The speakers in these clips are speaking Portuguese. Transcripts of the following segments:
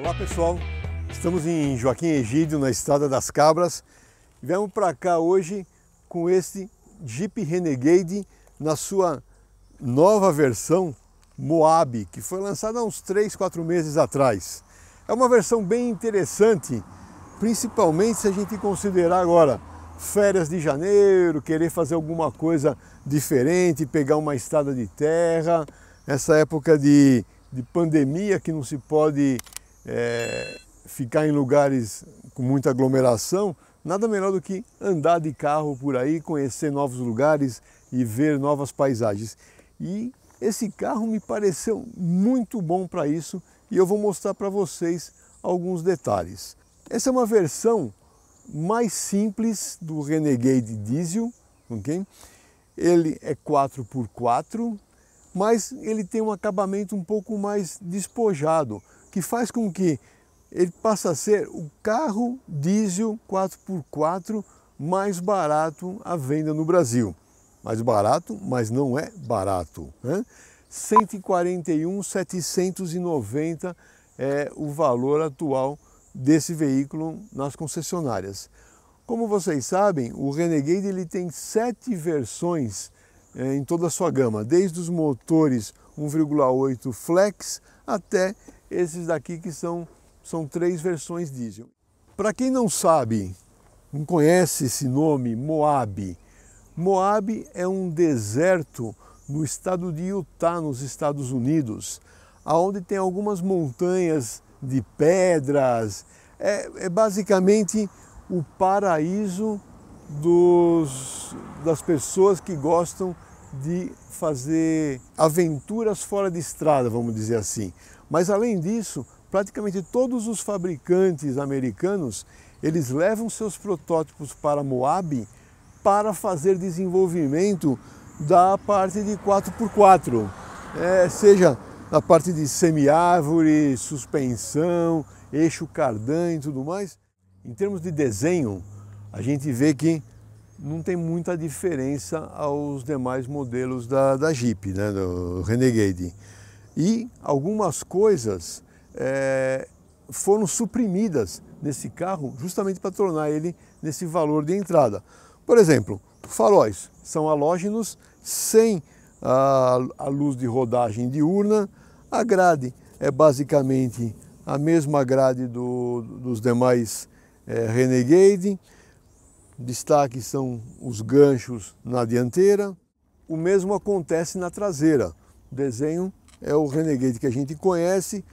Olá pessoal, estamos em Joaquim Egídio, na Estrada das Cabras. Viemos para cá hoje com este Jeep Renegade na sua nova versão Moab, que foi lançada há uns 3, 4 meses atrás. É uma versão bem interessante, principalmente se a gente considerar agora férias de janeiro, querer fazer alguma coisa diferente, pegar uma estrada de terra, essa época de pandemia que não se pode ficar em lugares com muita aglomeração, nada melhor do que andar de carro por aí, conhecer novos lugares e ver novas paisagens. E esse carro me pareceu muito bom para isso e eu vou mostrar para vocês alguns detalhes. Essa é uma versão mais simples do Renegade Diesel, ok? Ele é 4x4, mas ele tem um acabamento um pouco mais despojado, que faz com que ele passe a ser o carro diesel 4x4 mais barato à venda no Brasil. Mais barato, mas não é barato, né? R$ 141.790 é o valor atual desse veículo nas concessionárias. Como vocês sabem, o Renegade ele tem 7 versões em toda a sua gama, desde os motores 1,8 flex até esses daqui que são 3 versões diesel. Para quem não sabe, não conhece esse nome, Moab. Moab é um deserto no estado de Utah, nos Estados Unidos, onde tem algumas montanhas de pedras. É basicamente o paraíso das pessoas que gostam de fazer aventuras fora de estrada, vamos dizer assim. Mas além disso, praticamente todos os fabricantes americanos, eles levam seus protótipos para Moab para fazer desenvolvimento da parte de 4x4, seja na parte de semiárvore, suspensão, eixo cardan e tudo mais. Em termos de desenho, a gente vê que não tem muita diferença aos demais modelos da Jeep, né, do Renegade. E algumas coisas foram suprimidas nesse carro justamente para tornar ele nesse valor de entrada. Por exemplo, faróis são halógenos, sem a luz de rodagem diurna. A grade é basicamente a mesma grade dos demais Renegade. Destaque são os ganchos na dianteira. O mesmo acontece na traseira. O desenho é o Renegade que a gente conhece,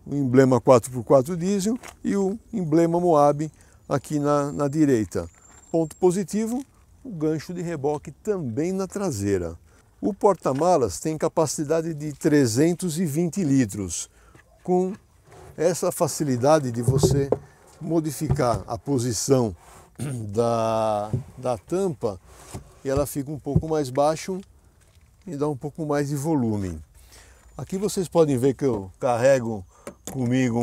o emblema 4x4 diesel e o emblema Moab aqui na direita. Ponto positivo, o gancho de reboque também na traseira. O porta-malas tem capacidade de 320 litros, com essa facilidade de você modificar a posição da tampa e ela fica um pouco mais baixo e dá um pouco mais de volume. Aqui vocês podem ver que eu carrego comigo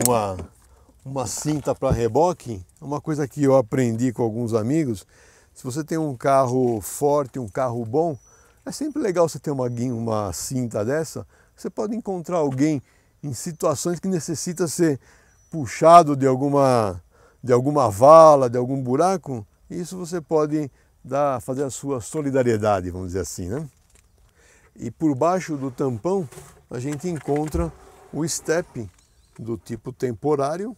uma cinta para reboque, uma coisa que eu aprendi com alguns amigos. Se você tem um carro forte, um carro bom, é sempre legal você ter uma cinta dessa. Você pode encontrar alguém em situações que necessita ser puxado de alguma vala, de algum buraco. Isso você pode fazer a sua solidariedade, vamos dizer assim, né? E por baixo do tampão a gente encontra o step do tipo temporário.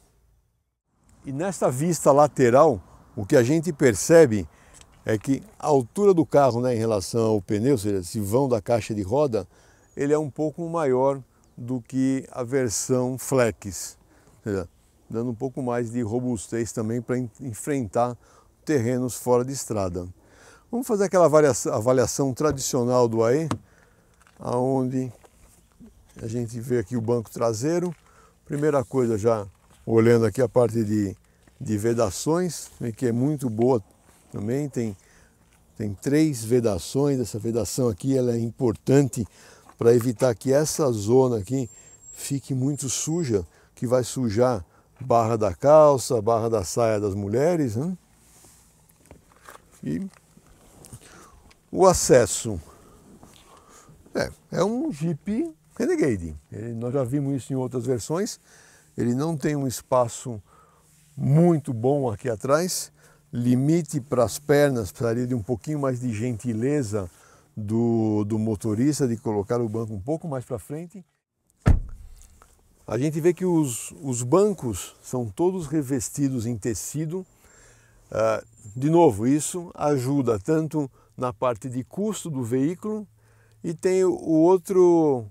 E nessa vista lateral, o que a gente percebe é que a altura do carro, né, em relação ao pneu, ou seja, esse vão da caixa de roda, ele é um pouco maior do que a versão flex, ou seja, dando um pouco mais de robustez também para enfrentar terrenos fora de estrada. Vamos fazer aquela avaliação tradicional do AE, onde a gente vê aqui o banco traseiro. Primeira coisa, já olhando aqui a parte de vedações, que é muito boa também. Tem 3 vedações. Essa vedação aqui ela é importante para evitar que essa zona aqui fique muito suja, que vai sujar barra da calça, barra da saia das mulheres, né? E o acesso é um Jeep Renegade. Nós já vimos isso em outras versões. ele não tem um espaço muito bom aqui atrás, limite para as pernas, precisaria de um pouquinho mais de gentileza do motorista, de colocar o banco um pouco mais para frente. A gente vê que os bancos são todos revestidos em tecido. De novo, isso ajuda tanto na parte de custo do veículo e tem a outra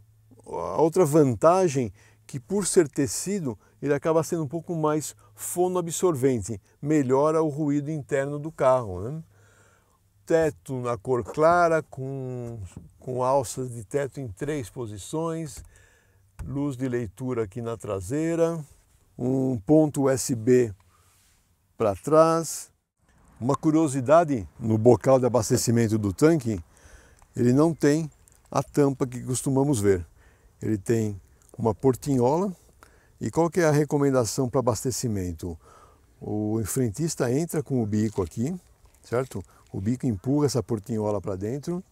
vantagem que, por ser tecido, ele acaba sendo um pouco mais fonoabsorvente, melhora o ruído interno do carro, né? Teto na cor clara, com alças de teto em 3 posições, luz de leitura aqui na traseira, um ponto USB para trás. Uma curiosidade, no bocal de abastecimento do tanque, ele não tem a tampa que costumamos ver. Ele tem uma portinhola. E qual que é a recomendação para abastecimento? O frentista entra com o bico aqui, certo? O bico empurra essa portinhola para dentro.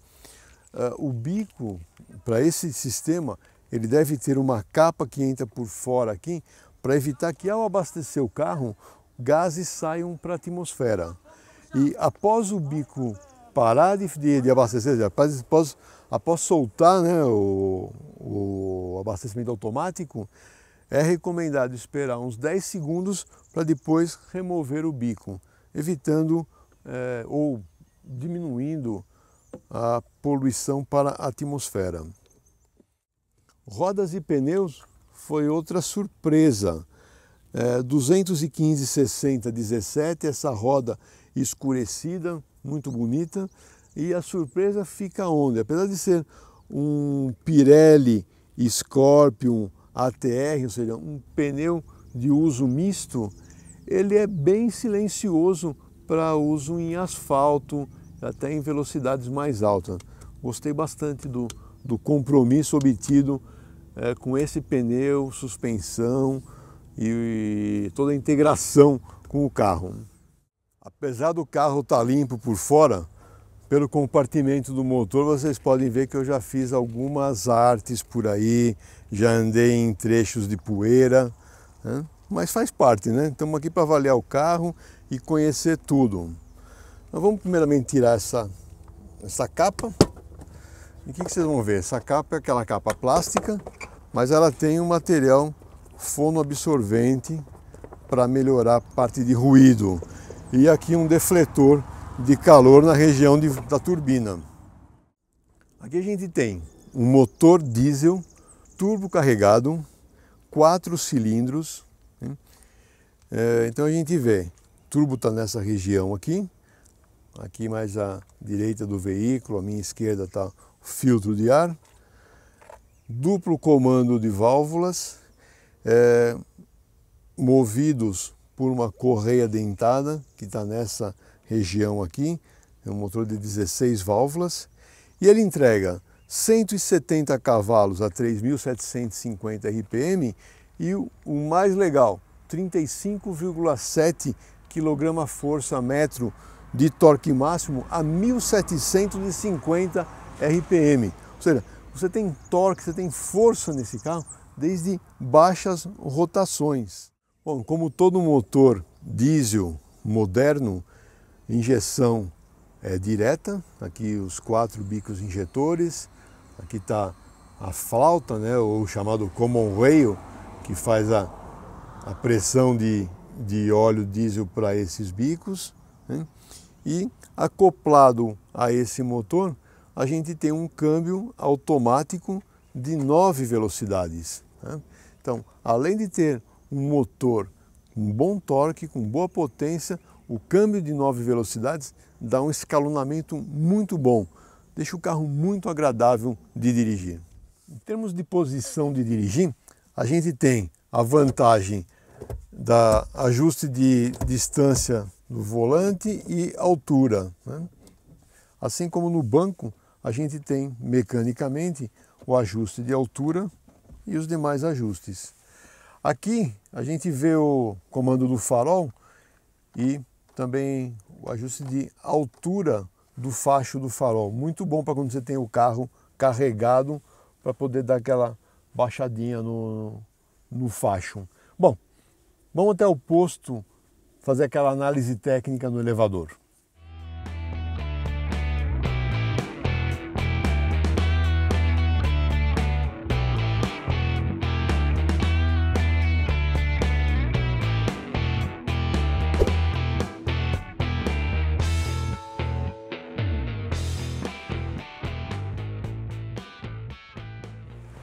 O bico, para esse sistema, ele deve ter uma capa que entra por fora aqui, para evitar que, ao abastecer o carro, gases saiam para a atmosfera. E após o bico parar de abastecer, após soltar, né, o abastecimento automático, é recomendado esperar uns 10 segundos para depois remover o bico, evitando ou diminuindo a poluição para a atmosfera. Rodas e pneus foi outra surpresa. 215/60/17, essa roda escurecida, muito bonita. E a surpresa fica onde? Apesar de ser um Pirelli Scorpion ATR, ou seja, um pneu de uso misto, ele é bem silencioso para uso em asfalto, até em velocidades mais altas. Gostei bastante do compromisso obtido com esse pneu, suspensão e toda a integração com o carro. Apesar do carro estar limpo por fora, pelo compartimento do motor vocês podem ver que eu já fiz algumas artes por aí, já andei em trechos de poeira, né? Mas faz parte, né? Estamos aqui para avaliar o carro e conhecer tudo. Então vamos primeiramente tirar essa capa. E o que vocês vão ver? Essa capa é aquela capa plástica, mas ela tem um material fonoabsorvente para melhorar a parte de ruído. E aqui um defletor de calor na região da turbina. Aqui a gente tem um motor diesel turbo carregado, 4 cilindros. Então a gente vê, o turbo está nessa região aqui mais à direita do veículo, à minha esquerda está o filtro de ar, duplo comando de válvulas, movidos por uma correia dentada que está nessa região aqui, é um motor de 16 válvulas, e ele entrega 170 cavalos a 3.750 RPM e o mais legal, 35,7 kgfm de torque máximo a 1.750 RPM. Ou seja, você tem torque, você tem força nesse carro desde baixas rotações. Bom, como todo motor diesel moderno, injeção é direta, aqui os 4 bicos injetores, aqui está a flauta, né, ou chamado common rail, que faz a pressão de óleo diesel para esses bicos, né? E acoplado a esse motor, a gente tem um câmbio automático de 9 velocidades, né? Então, além de ter um motor com bom torque, com boa potência, o câmbio de 9 velocidades dá um escalonamento muito bom, deixa o carro muito agradável de dirigir. Em termos de posição de dirigir, a gente tem a vantagem da ajuste de distância do volante e altura, né? Assim como no banco, a gente tem mecanicamente o ajuste de altura e os demais ajustes. Aqui a gente vê o comando do farol e também o ajuste de altura do facho do farol. Muito bom para quando você tem o carro carregado, para poder dar aquela baixadinha no facho. Bom, vamos até o posto fazer aquela análise técnica no elevador.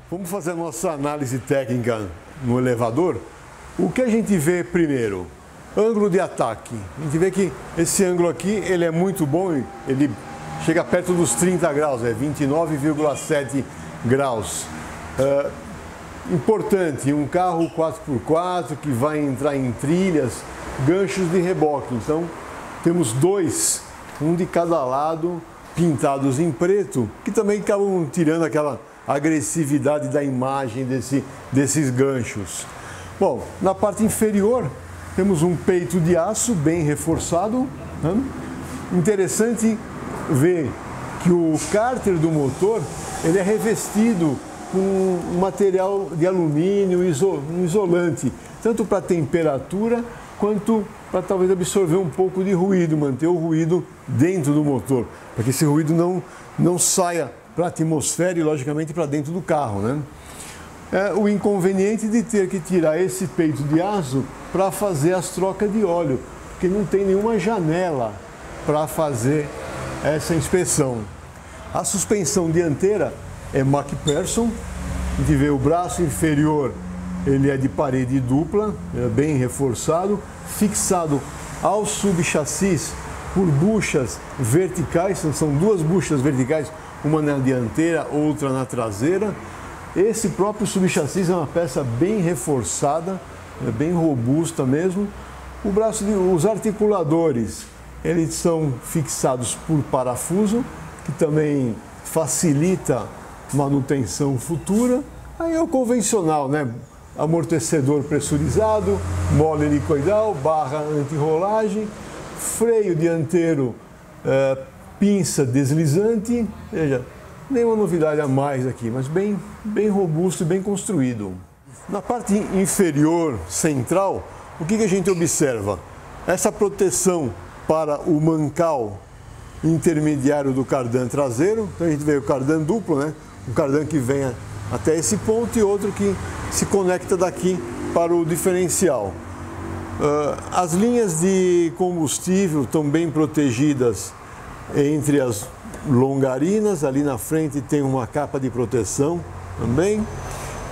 Vamos fazer a nossa análise técnica no elevador. O que a gente vê primeiro? Ângulo de ataque. A gente vê que esse ângulo aqui ele é muito bom, ele chega perto dos 30 graus, é 29,7 graus. Importante, um carro 4x4 que vai entrar em trilhas, ganchos de reboque. Então temos dois, um de cada lado, pintados em preto, que também acabam tirando aquela agressividade da imagem desses ganchos. Bom, na parte inferior temos um peito de aço bem reforçado. Interessante ver que o cárter do motor ele é revestido com um material de alumínio, um isolante, tanto para temperatura quanto para talvez absorver um pouco de ruído, manter o ruído dentro do motor, para que esse ruído não saia para a atmosfera e, logicamente, para dentro do carro, né? O inconveniente de ter que tirar esse peito de aço para fazer as trocas de óleo, porque não tem nenhuma janela para fazer essa inspeção. A suspensão dianteira é MacPherson. A gente vê o braço inferior, ele é de parede dupla, é bem reforçado, fixado ao subchassis por buchas verticais, são duas buchas verticais, uma na dianteira, outra na traseira. Esse próprio subchassis é uma peça bem reforçada, bem robusta mesmo. Os articuladores, eles são fixados por parafuso, que também facilita manutenção futura. Aí é o convencional, né? Amortecedor pressurizado, mole helicoidal, barra anti-rolagem, freio dianteiro, pinça deslizante, veja, nenhuma novidade a mais aqui, mas bem robusto e bem construído. Na parte inferior central, o que a gente observa? Essa proteção para o mancal intermediário do cardan traseiro. Então a gente vê o cardan duplo, né? Um cardan que vem até esse ponto e outro que se conecta daqui para o diferencial. As linhas de combustível estão bem protegidas entre as longarinas, ali na frente tem uma capa de proteção também.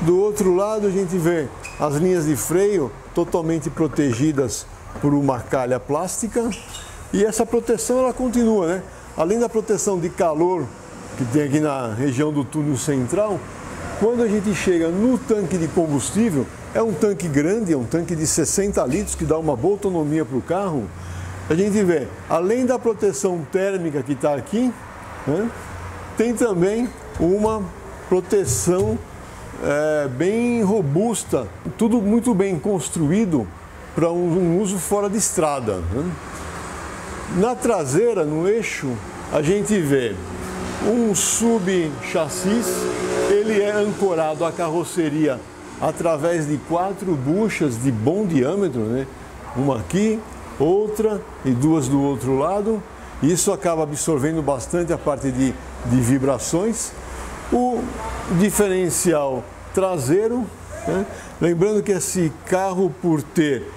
Do outro lado a gente vê as linhas de freio totalmente protegidas por uma calha plástica e essa proteção ela continua, né? Além da proteção de calor que tem aqui na região do túnel central, quando a gente chega no tanque de combustível, é um tanque grande, é um tanque de 60 litros que dá uma boa autonomia para o carro. A gente vê, além da proteção térmica que está aqui, né, tem também uma proteção bem robusta, tudo muito bem construído para um uso fora de estrada, né? Na traseira, no eixo, a gente vê um subchassis, ele é ancorado à carroceria através de 4 buchas de bom diâmetro, né? Uma aqui, outra e 2 do outro lado. Isso acaba absorvendo bastante a parte de vibrações. O diferencial traseiro, né? Lembrando que esse carro, por ter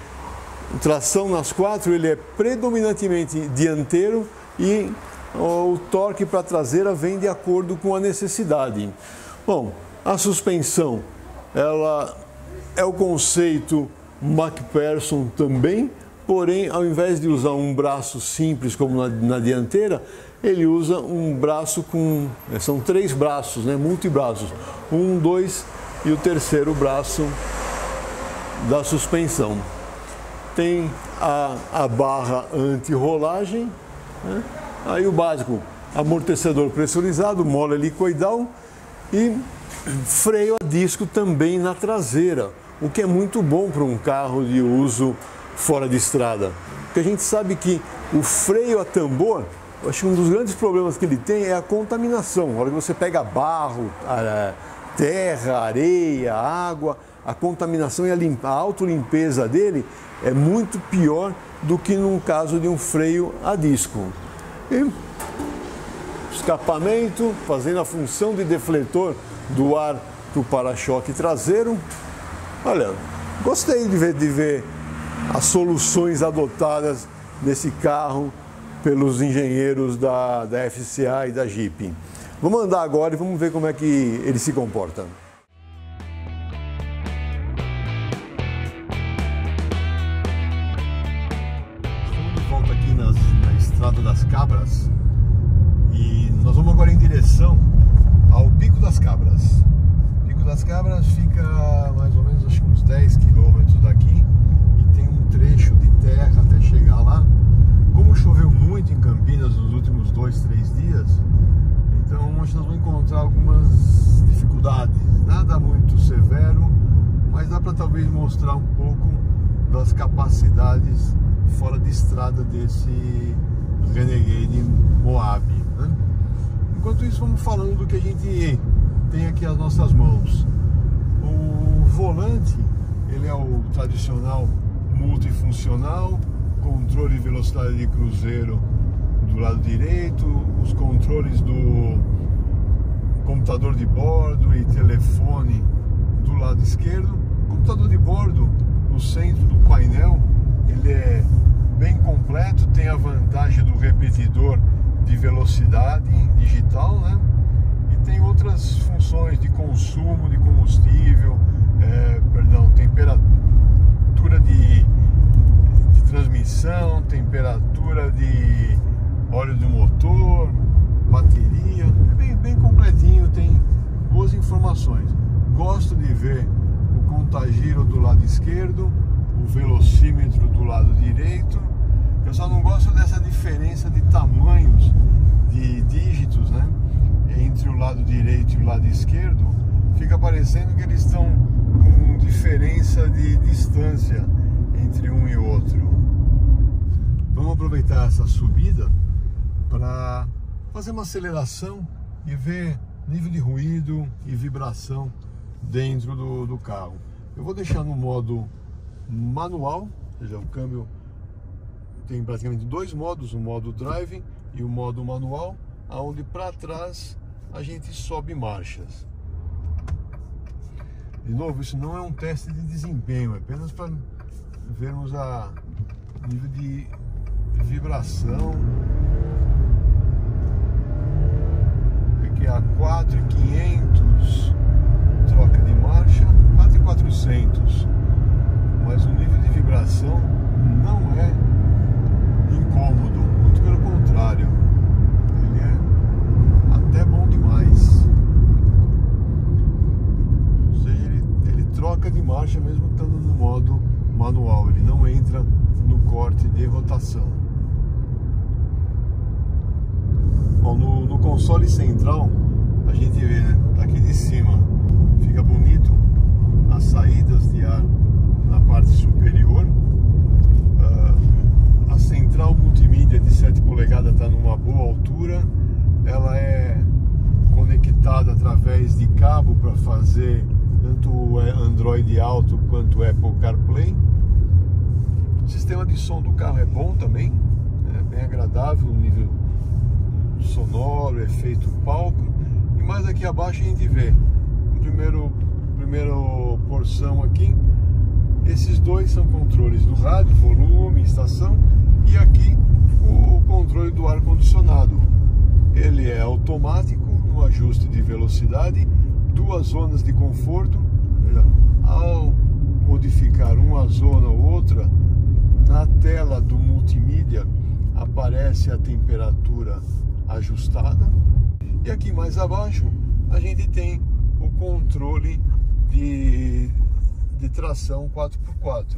tração nas 4, ele é predominantemente dianteiro e o torque para a traseira vem de acordo com a necessidade. Bom, a suspensão, ela é o conceito MacPherson também, porém, ao invés de usar um braço simples como na dianteira, ele usa um braço com... são 3 braços, né, multibraços. 1, 2 e o terceiro braço da suspensão. Tem a barra anti-rolagem, né? Aí o básico, amortecedor pressurizado, mola helicoidal e freio a disco também na traseira, o que é muito bom para um carro de uso fora de estrada. Porque a gente sabe que o freio a tambor, eu acho que um dos grandes problemas que ele tem é a contaminação. Na hora que você pega barro, terra, areia, água, a contaminação e a autolimpeza dele é muito pior do que num caso de um freio a disco. E escapamento, fazendo a função de defletor do ar para o para-choque traseiro. Olha, gostei de ver as soluções adotadas nesse carro pelos engenheiros da FCA e da Jeep. Vamos andar agora e vamos ver como é que ele se comporta. Estamos de volta aqui na Estrada das Cabras e nós vamos agora em direção ao Pico das Cabras. O Pico das Cabras fica mais ou menos, acho que uns 10 quilômetros daqui e tem um trecho de terra até chegar lá. Como choveu muito em Campinas nos últimos 2, 3 dias, então hoje nós vamos encontrar algumas dificuldades, nada muito severo, mas dá para talvez mostrar um pouco das capacidades fora de estrada desse Renegade Moab, né? Enquanto isso, vamos falando do que a gente tem aqui às nossas mãos. O volante, ele é o tradicional multifuncional, controle de velocidade de cruzeiro do lado direito, os controles do computador de bordo e telefone do lado esquerdo. O computador de bordo no centro do painel, ele é bem completo, tem a vantagem do repetidor de velocidade digital, né? E tem outras funções de consumo de combustível, temperatura de transmissão, temperatura de óleo do motor, bateria, é bem completinho, tem boas informações. Gosto de ver o contagiro do lado esquerdo, o velocímetro do lado direito. Eu só não gosto dessa diferença de tamanhos de dígitos, né, entre o lado direito e o lado esquerdo. Fica parecendo que eles estão com diferença de distância entre um e outro. Vamos aproveitar essa subida para fazer uma aceleração e ver nível de ruído e vibração dentro do carro. Eu vou deixar no modo manual, ou seja, o câmbio tem praticamente dois modos, o modo drive e o modo manual, onde para trás a gente sobe marchas. De novo, isso não é um teste de desempenho, é apenas para vermos a nível de vibração. Aqui a 4.500 troca de marcha, 4.400, mas o nível de vibração não é incômodo, muito pelo contrário, ele é até bom demais. Ou seja, ele troca de marcha mesmo estando no modo manual, ele não entra no corte de rotação. Bom, no console central a gente vê, né, daqui de cima fica bonito as saídas de ar na parte superior. A central multimídia de 7 polegadas está numa boa altura, ela é conectada através de cabo para fazer tanto o Android Auto quanto o Apple CarPlay. O sistema de som do carro é bom também, é bem agradável, o nível sonoro, efeito palco. E mais aqui abaixo a gente vê no primeira porção aqui, esses dois são controles do rádio, volume, estação, e aqui o controle do ar condicionado. Ele é automático no ajuste de velocidade, duas zonas de conforto. Ao modificar uma zona ou outra, na tela do multimídia aparece a temperatura ajustada. E aqui mais abaixo a gente tem o controle de tração 4x4.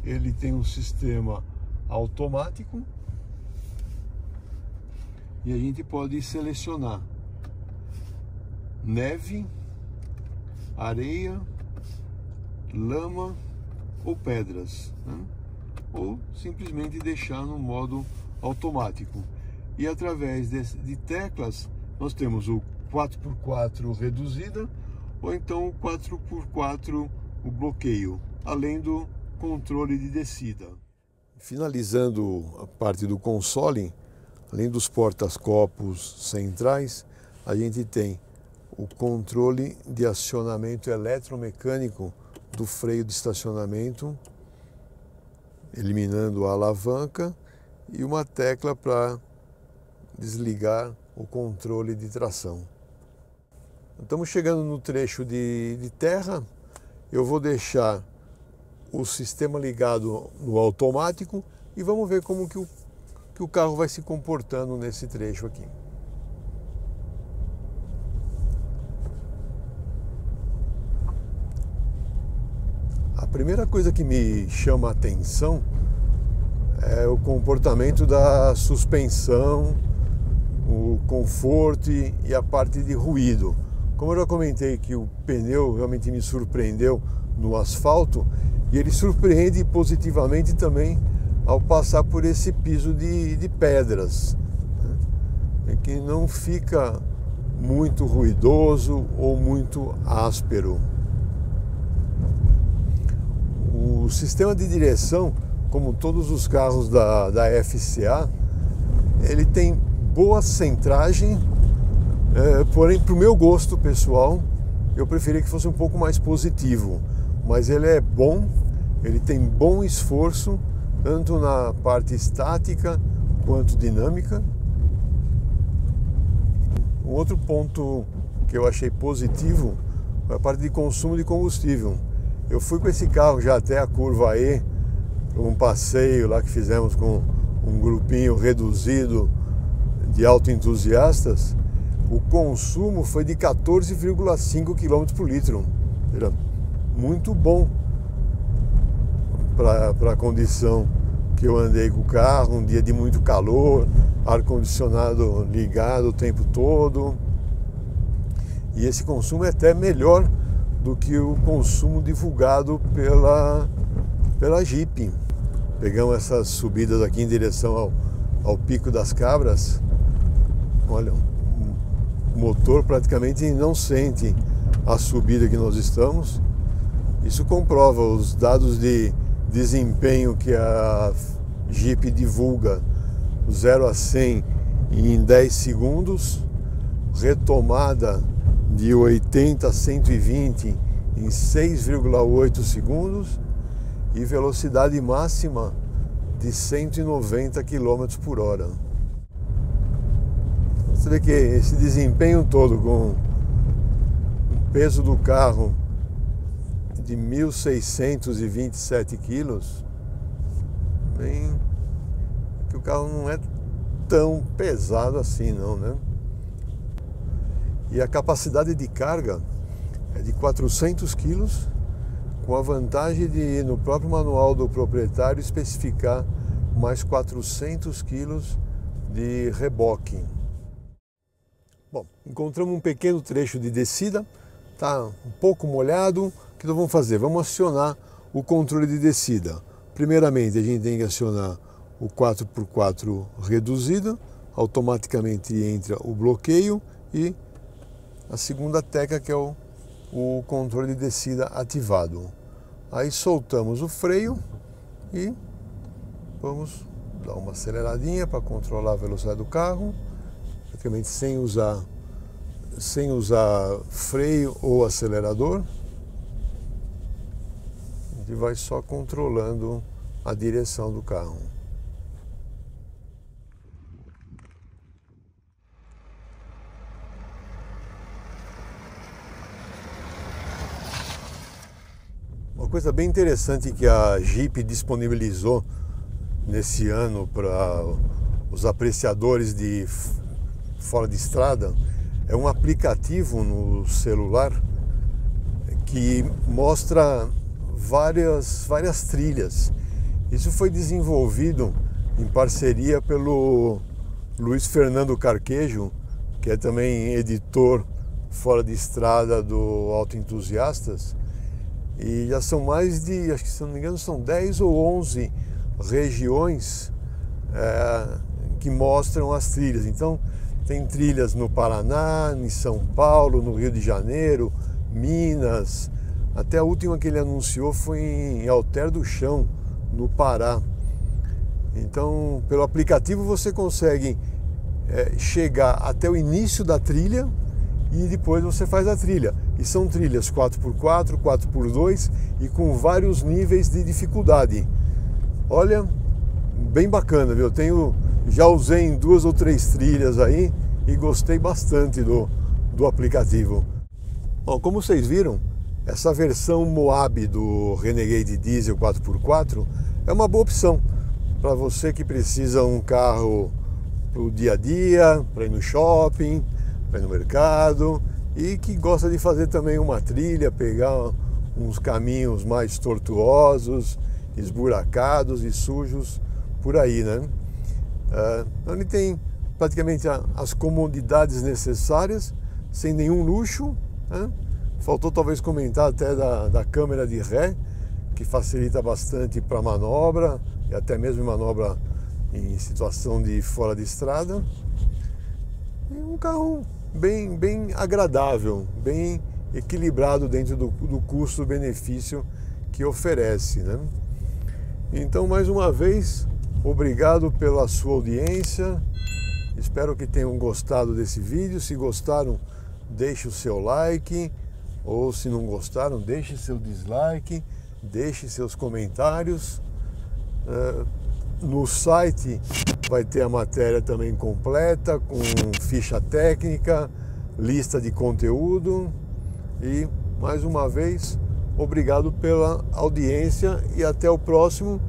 Ele tem um sistema automático e a gente pode selecionar neve, areia, lama ou pedras, né? Ou simplesmente deixar no modo automático. E através de teclas nós temos o 4x4 reduzida ou então o 4x4 o bloqueio, além do controle de descida. Finalizando a parte do console, além dos portas-copos centrais, a gente tem o controle de acionamento eletromecânico do freio de estacionamento, eliminando a alavanca, e uma tecla para desligar o controle de tração. Estamos chegando no trecho de terra. Eu vou deixar o sistema ligado no automático e vamos ver como que o carro vai se comportando nesse trecho aqui. A primeira coisa que me chama a atenção é o comportamento da suspensão, o conforto e a parte de ruído. Como eu já comentei que o pneu realmente me surpreendeu no asfalto, e ele surpreende positivamente também ao passar por esse piso de pedras, né? Que não fica muito ruidoso ou muito áspero. O sistema de direção, como todos os carros da FCA, ele tem boa centragem, porém, para o meu gosto pessoal, eu preferia que fosse um pouco mais positivo. Mas ele é bom, ele tem bom esforço, tanto na parte estática quanto dinâmica. Um outro ponto que eu achei positivo foi a parte de consumo de combustível. Eu fui com esse carro já até a curva E, para um passeio lá que fizemos com um grupinho reduzido de autoentusiastas. O consumo foi de 14,5 km por litro. Muito bom para a condição que eu andei com o carro, um dia de muito calor, ar-condicionado ligado o tempo todo. E esse consumo é até melhor do que o consumo divulgado pela Jeep. Pegamos essas subidas aqui em direção ao Pico das Cabras. Olha, o motor praticamente não sente a subida que nós estamos. Isso comprova os dados de desempenho que a Jeep divulga, o 0 a 100 em 10 segundos, retomada de 80 a 120 em 6,8 segundos e velocidade máxima de 190 km por hora. Você vê que esse desempenho todo com o peso do carro de 1.627 quilos, bem que o carro não é tão pesado assim não, né? E a capacidade de carga é de 400 quilos, com a vantagem de, no próprio manual do proprietário, especificar mais 400 quilos de reboque. Bom, encontramos um pequeno trecho de descida, tá um pouco molhado. O que nós vamos fazer? Vamos acionar o controle de descida. Primeiramente, a gente tem que acionar o 4x4 reduzido, automaticamente entra o bloqueio e a segunda tecla, que é o controle de descida ativado. Aí soltamos o freio e vamos dar uma aceleradinha para controlar a velocidade do carro, praticamente sem usar freio ou acelerador. A gente vai só controlando a direção do carro. Uma coisa bem interessante que a Jeep disponibilizou nesse ano para os apreciadores de fora de estrada é um aplicativo no celular que mostra várias trilhas. Isso foi desenvolvido em parceria pelo Luiz Fernando Carquejo, que é também editor fora de estrada do Autoentusiastas. E já são mais de, acho que se não me engano, são 10 ou 11 regiões que mostram as trilhas. Então, tem trilhas no Paraná, em São Paulo, no Rio de Janeiro, Minas, Até a última que ele anunciou foi em Alter do Chão, no Pará. Então, pelo aplicativo você consegue chegar até o início da trilha e depois você faz a trilha. E são trilhas 4x4, 4x2 e com vários níveis de dificuldade. Olha, bem bacana, viu? Já usei em 2 ou 3 trilhas aí e gostei bastante do aplicativo. Bom, como vocês viram, essa versão Moab do Renegade Diesel 4x4 é uma boa opção para você que precisa um carro para o dia a dia, para ir no shopping, para ir no mercado e que gosta de fazer também uma trilha, pegar uns caminhos mais tortuosos, esburacados e sujos por aí, né? Então ele tem praticamente as comodidades necessárias, sem nenhum luxo, né? Faltou talvez comentar até da câmera de ré, que facilita bastante para manobra e até mesmo manobra em situação de fora de estrada. E um carro bem agradável, bem equilibrado dentro do custo-benefício que oferece, né? Então, mais uma vez, obrigado pela sua audiência. Espero que tenham gostado desse vídeo. Se gostaram, deixe o seu like. Ou se não gostaram, deixe seu dislike, deixe seus comentários. No site vai ter a matéria também completa, com ficha técnica, lista de conteúdo. E, mais uma vez, obrigado pela audiência e até o próximo.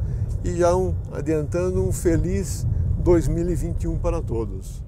E já adiantando um feliz 2021 para todos.